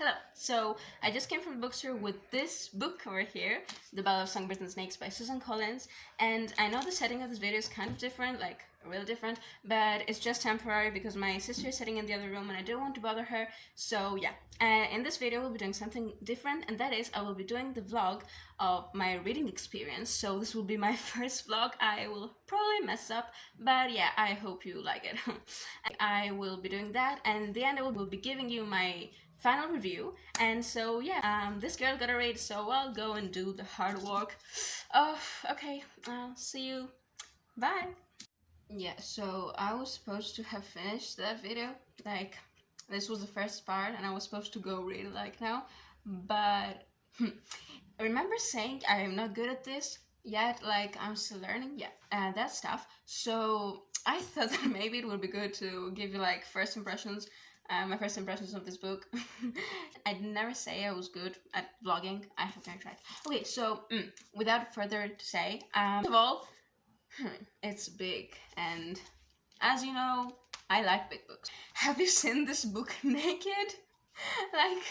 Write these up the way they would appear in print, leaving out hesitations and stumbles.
Hello. So I just came from the bookstore with this book over here, The Ballad of Songbirds and Snakes by Susan Collins. And I know the setting of this video is kind of different, like real different, but it's just temporary because my sister is sitting in the other room and I don't want to bother her. So yeah, in this video we'll be doing something different, and that is I will be doing the vlog of my reading experience. So this will be my first vlog. I will probably mess up, but yeah, I hope you like it. I will be doing that, and in the end I will be giving you my final review. And so yeah, this girl got a read, so I'll go and do the hard work. Oh, okay, I'll see you. Bye. Yeah, so I was supposed to have finished that video, like this was the first part and I was supposed to go read it like now, but I remember saying I am not good at this yet, like I'm still learning, yeah, that stuff. So I thought that maybe it would be good to give you like first impressions, my first impressions of this book. I'd never say I was good at vlogging. I have never tried. Okay, so without further to say, first of all, it's big, and as you know, I like big books. Have you seen this book naked? Like,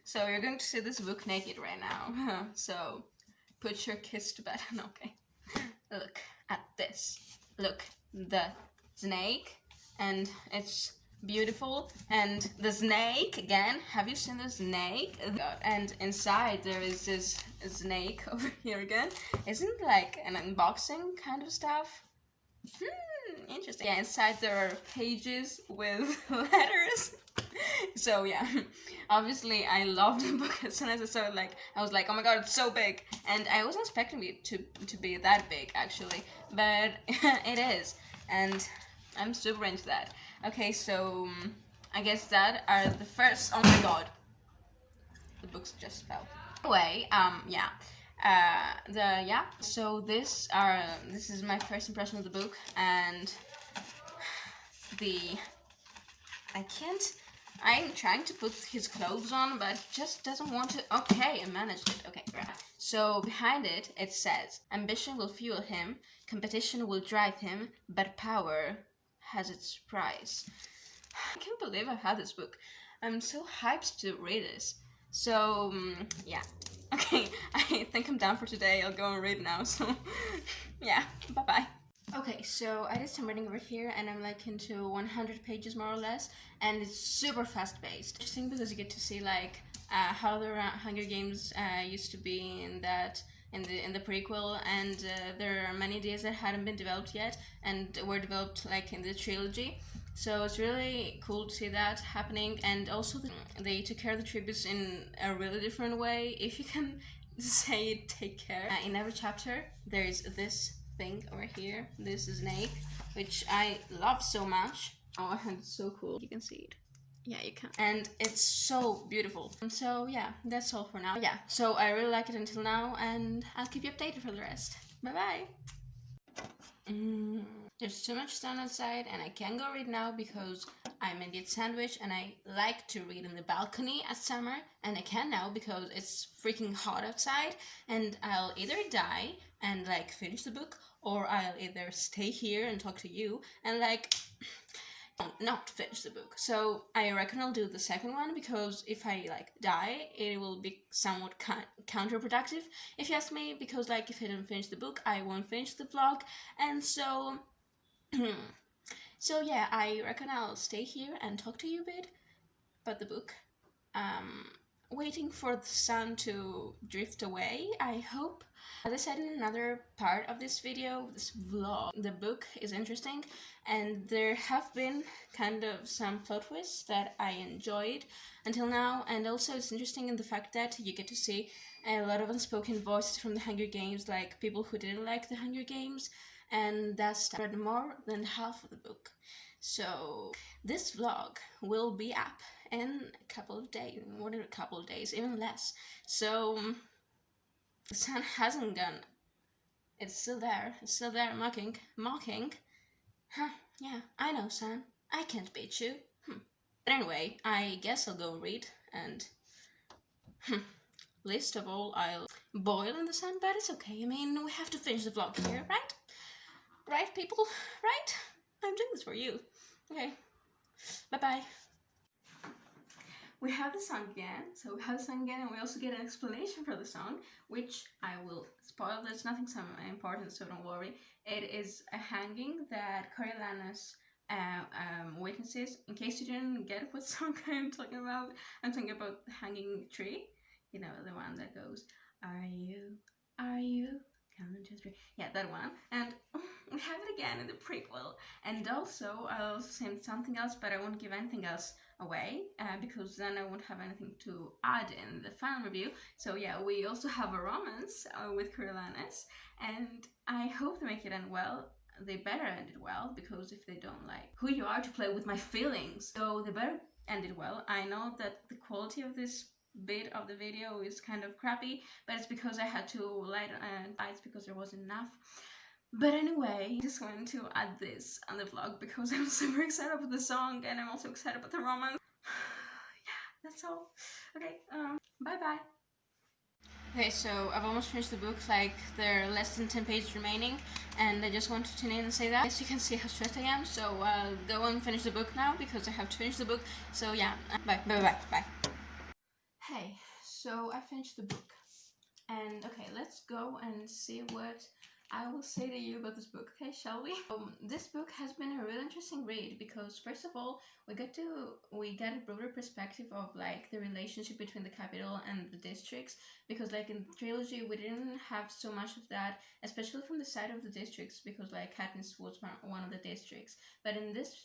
so you're going to see this book naked right now. So put your kids to bed. Okay. Look at this. Look, the snake, and it's beautiful, and the snake again. Have you seen the snake? And inside there is this snake over here again. Isn't like an unboxing kind of stuff? Interesting. Yeah, inside there are pages with letters. So yeah, obviously I loved the book. As soon as I saw it, like I was like, oh my god, it's so big, and I wasn't expecting it to be that big actually, but it is, and I'm super into that. Okay, so I guess that are the first. Oh my god, the books just fell away. So this is my first impression of the book, and I'm trying to put his clothes on, but just doesn't want to. Okay, I managed it. Okay, right. So behind it, it says, ambition will fuel him, competition will drive him, but power has its price. I can't believe I've had this book. I'm so hyped to read this. So, yeah. Okay, I think I'm done for today. I'll go and read now, so yeah, bye-bye. Okay, so I did some reading over here, and I'm like into 100 pages more or less, and it's super fast-paced. Interesting because you get to see like how the Hunger Games used to be in the prequel, and there are many ideas that hadn't been developed yet and were developed like in the trilogy. So it's really cool to see that happening, and also they took care of the tributes in a really different way, if you can say it, take care. In every chapter there's this thing over here, this snake, which I love so much. Oh, and it's so cool. You can see it. Yeah, you can. And it's so beautiful. And so yeah, that's all for now. Yeah, so I really like it until now, and I'll keep you updated for the rest. Bye bye. There's too much sun outside, and I can't go read now because I'm in the sandwich, and I like to read in the balcony at summer, and I can't now because it's freaking hot outside, and I'll either die and like finish the book, or I'll either stay here and talk to you and like not finish the book. So I reckon I'll do the second one, because if I like die, it will be somewhat counterproductive, if you ask me, because like if I don't finish the book, I won't finish the vlog, and so so yeah, I reckon I'll stay here and talk to you a bit about the book, waiting for the sun to drift away, I hope. As I said in another part of this video, this vlog, the book is interesting, and there have been kind of some plot twists that I enjoyed until now, and also it's interesting in the fact that you get to see a lot of unspoken voices from the Hunger Games, like people who didn't like the Hunger Games, and that's read more than half of the book. So this vlog will be up in a couple of days, more than a couple of days, even less. So the sun hasn't gone. It's still there. It's still there, mocking. Huh? Yeah, I know, sun. I can't beat you. But anyway, I guess I'll go read, and least of all, I'll boil in the sun. But it's okay. I mean, we have to finish the vlog here, right? Right, people? Right? I'm doing this for you. Okay. Bye-bye. we have the song again. So we have the song again, and we also get an explanation for the song, which I will spoil. There's nothing so important, so don't worry. It is a hanging that Coriolanus witnesses. In case you didn't get what song I'm talking about the hanging tree. You know, the one that goes, are you, count 1, 2, 3. Yeah, that one. And we have it again in the prequel. And also, I'll also say something else, but I won't give anything else away because then I won't have anything to add in the fan review. So yeah, we also have a romance with Coriolanus, and I hope they make it end well. They better end it well, because if they don't, like, who you are to play with my feelings? So they better end it well. I know that the quality of this bit of the video is kind of crappy, but it's because I had to light lights because there wasn't enough. But anyway, I just wanted to add this on the vlog because I'm super excited about the song, and I'm also excited about the romance. Yeah, that's all. Okay, bye bye. Okay, so I've almost finished the book, like there are less than 10 pages remaining, and I just want to tune in and say that. Yes, you can see how stressed I am, so I'll go and finish the book now because I have to finish the book. So yeah, bye. Hey, so I finished the book, and okay, let's go and see what I will say to you about this book, okay, shall we? This book has been a really interesting read because, first of all, we get a broader perspective of like the relationship between the capital and the districts, because like in the trilogy we didn't have so much of that, especially from the side of the districts, because like Katniss was one of the districts. But in this,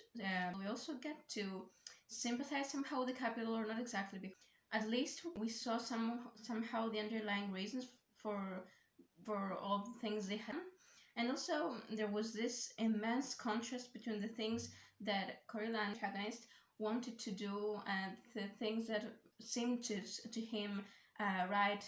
we also get to sympathize somehow with the capital, or not exactly, because at least we saw somehow the underlying reasons for all the things they had. And also there was this immense contrast between the things that Coriolanus, protagonist, wanted to do and the things that seemed to him right,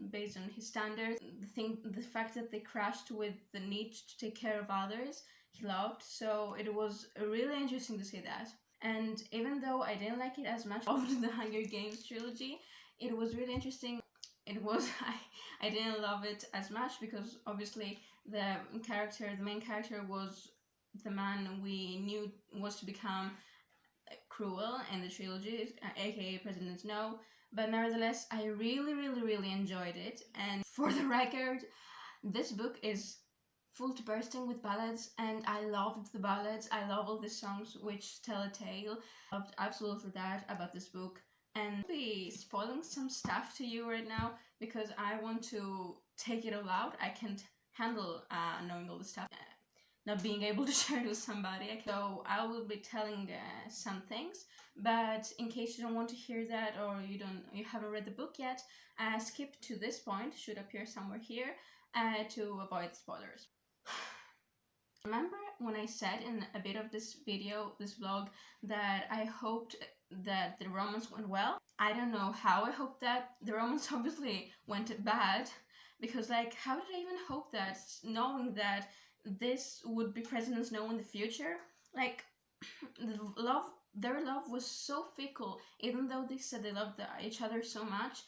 based on his standards. The fact that they crashed with the need to take care of others he loved. So it was really interesting to see that. And even though I didn't like it as much of the Hunger Games trilogy, it was really interesting. It was, I didn't love it as much because obviously the main character was the man we knew was to become cruel in the trilogy, aka President Snow. But nevertheless, I really enjoyed it. And for the record, this book is full to bursting with ballads, and I loved the ballads. I love all the songs which tell a tale. I loved absolutely that about this book. And I'll be spoiling some stuff to you right now because I want to take it all out. I can't handle knowing all the stuff, not being able to share it with somebody. So I will be telling some things, but in case you don't want to hear that, or you haven't read the book yet, skip to this point, should appear somewhere here, to avoid spoilers. Remember when I said in a bit of this vlog, that I hoped that the romance went well? I don't know how I hoped that. The romance obviously went bad, because like, how did I even hope that, knowing that this would be President Snow in the future? Like, their love was so fickle. Even though they said they loved each other so much,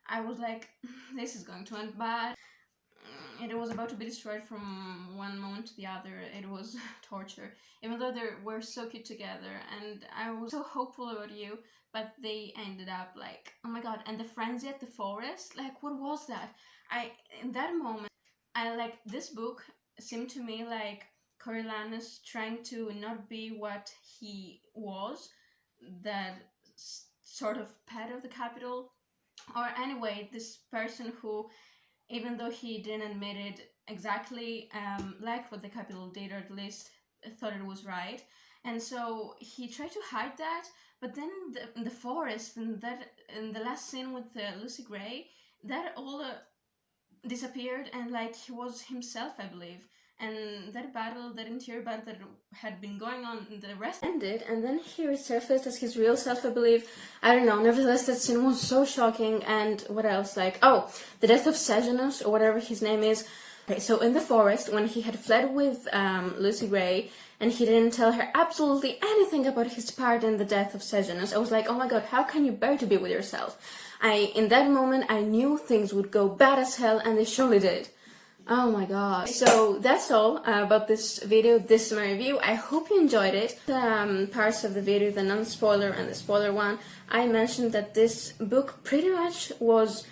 I was like, this is going to end bad. It was about to be destroyed from one moment to the other. It was torture. Even though they were so cute together, and I was so hopeful about you, but they ended up like, oh my god. And the frenzy at the forest, like, what was that? In that moment, this book seemed to me like Coriolanus trying to not be what he was, that sort of pet of the capital, or anyway, this person who, even though he didn't admit it exactly, like what the capital did, or at least thought it was right. And so he tried to hide that, but then in the forest, in the last scene with Lucy Gray, that all disappeared, and like he was himself, I believe. And that interior battle that had been going on, the rest ended, and then he resurfaced as his real self, I believe. I don't know, nevertheless, that scene was so shocking. And what else? Like, oh, the death of Sejanus, or whatever his name is. Okay, so in the forest, when he had fled with Lucy Gray, and he didn't tell her absolutely anything about his part in the death of Sejanus, I was like, oh my god, how can you bear to be with yourself? In that moment, I knew things would go bad as hell, and they surely did. Oh my god. So that's all about this video. This is my review. I hope you enjoyed it. Parts of the video, the non-spoiler and the spoiler one, I mentioned that this book pretty much was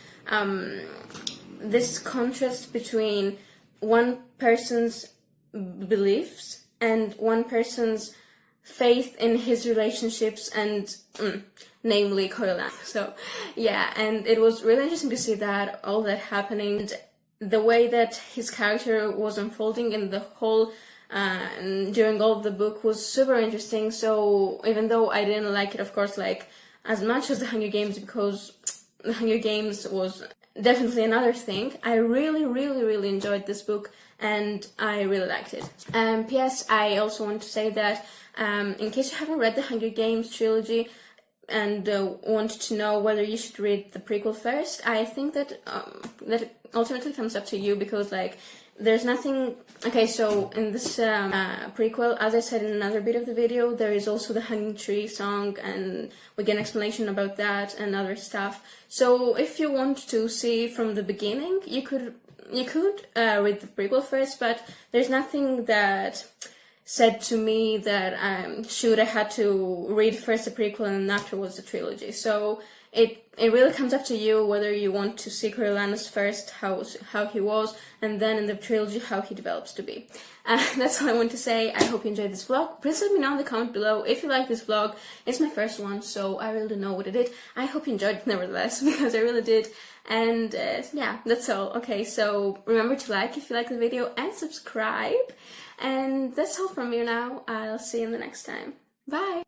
this contrast between one person's beliefs and one person's faith in his relationships and namely Coriolanus. So yeah, and it was really interesting to see that all that happening, and the way that his character was unfolding in the whole during all of the book was super interesting. So even though I didn't like it, of course, like as much as the Hunger Games, because the Hunger Games was definitely another thing, I really enjoyed this book and I really liked it. P.S. I also want to say that in case you haven't read the Hunger Games trilogy and want to know whether you should read the prequel first, I think that that ultimately comes up to you, because like there's nothing. Okay, so in this prequel, as I said in another bit of the video, there is also the Hanging Tree song, and we get an explanation about that and other stuff. So if you want to see from the beginning, you could read the prequel first, but there's nothing that said to me that I had to read first the prequel and afterwards the trilogy. So it really comes up to you whether you want to see Coriolanus first, how he was, and then in the trilogy how he develops to be. That's all I want to say. I hope you enjoyed this vlog. Please let me know in the comment below if you like this vlog. It's my first one, so I really don't know what it is. I hope you enjoyed it nevertheless, because I really did. And yeah, that's all. Okay, so remember to like if you like the video and subscribe. And that's all from me now. I'll see you in the next time. Bye!